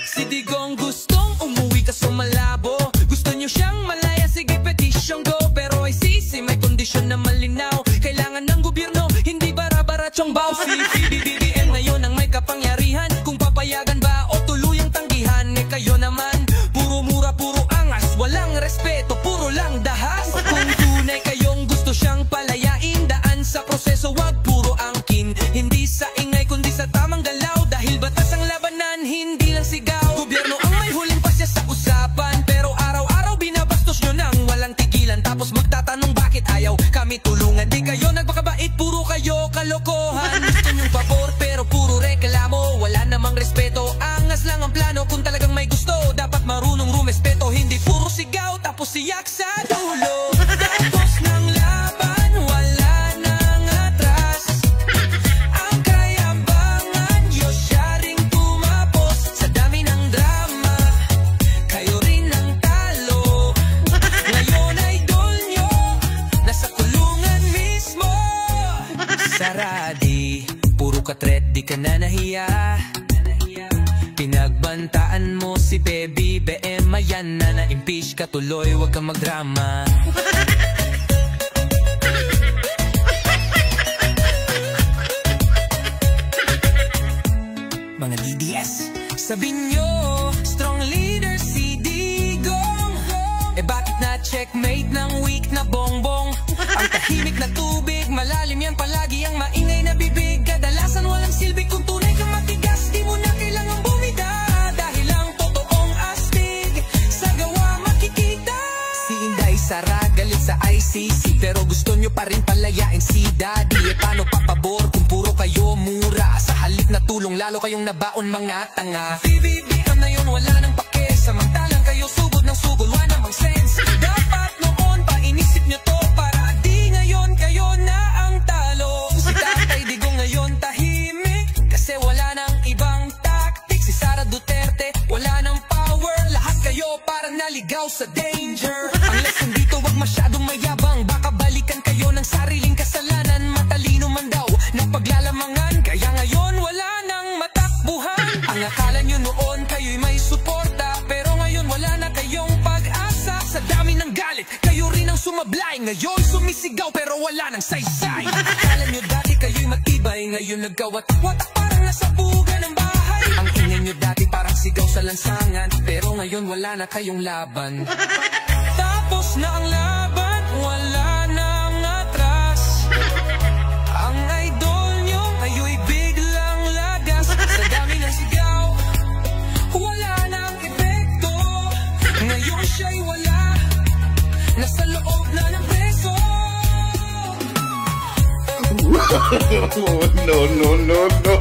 Si Digong gustong umuwi kaso malabo. Gusto nyo siyang malaya, sige petition go. Pero ay sisi, may kondisyon na malinaw. Kailangan ng gobyerno, hindi bara-baratsong baw. Si BBM ngayon ang may kapangyarihan. Kung papayagan ba o tuluyang tanggihan. Eh kayo naman, puro mura, puro angas. Walang respeto, puro lang dahas. Kung tunay kayong gusto siyang palayain, daan sa proseso, wag puro angkin. Hindi sa ingay kundi sa tamang galaw. Dahil batas ang labanan, hindi lang sigaw. Gobyerno ang may huling pasya sa usapan. Pero araw-araw binabastos nyo nang walang tigilan. Tapos magtatanong bakit ayaw kami tulungan. Di kayo nagpakabait, puro kayo kalokohan. Gusto nyong pabor pero puro reklamo. Wala namang respeto, angas lang ang plano. Kung talagang may gusto, dapat marunong rumespeto. Hindi puro sigaw tapos siyak sa dulo. Tapos ng laban, wala nang atras. Ang kayabangan, Diyos siya ring tumapos. Sa dami ng drama, kayo rin ang talo. Ngayon idol nyo, nasa kulungan mismo. Saradi, puro katret, di ka na nahiya. Pinagbantaan mo si Baby BM, ayan na na-impeach ka tuloy, wag kang magdrama. Mga DDS, sabi nyo, strong leader si Digong. Eh bakit na checkmate ng weak na bongbong? Ang tahimik na tubig, malalim yan palagi. Ang maingay na bibig, kadalasan walang silbi. Kung tunay kang matigas, di mo na kailangang bumida. Dahil ang totoong astig, sa gawa makikita. Si Inday Sara galit sa ICC, pero gusto nyo pa rin palayain si Daddy. Eh paano papabor kung puro kayo mura? Sa halip na tulong, lalo kayong nabaon mga tanga. BBM na yun, wala nang pake. Samantalang kayo sugod ng sugod, wala namang sense. Dapat noon pa inisip nyo to, para di ngayon kayo na ang talo. Si Tatay Digong ngayon tahimik, kasi wala nang ibang tactic. Si Sara Duterte, wala nang power. Lahat kayo parang naligaw sa danger. Ang lesson dito, wag masyadong mayabang. Baka balikan kayo ng sariling kasalanan. Matalino man daw na paglalamangan, kaya ngayon wala nang matakbuhan. Ang akala nyo noon kayo'y may suporta, pero ngayon wala na kayong pag-asa. Sa dami ng galit, kayo rin ang sumablay. Ngayon sumisigaw pero wala nang saysay. Akala nyo dati kayo'y matibay, ngayon nagkawatak-watak parang nasa buga ng bahay. Ang ingay nyo dati parang sigaw sa lansangan, pero ngayon wala na kayong laban. Tapos na ang laban, wala nang atras. Ang idol nyo ngayo'y biglang lagas. Sa dami ng sigaw, wala nang epekto. Ngayon siya'y wala, nasa loob na ng preso. No, no, no, no.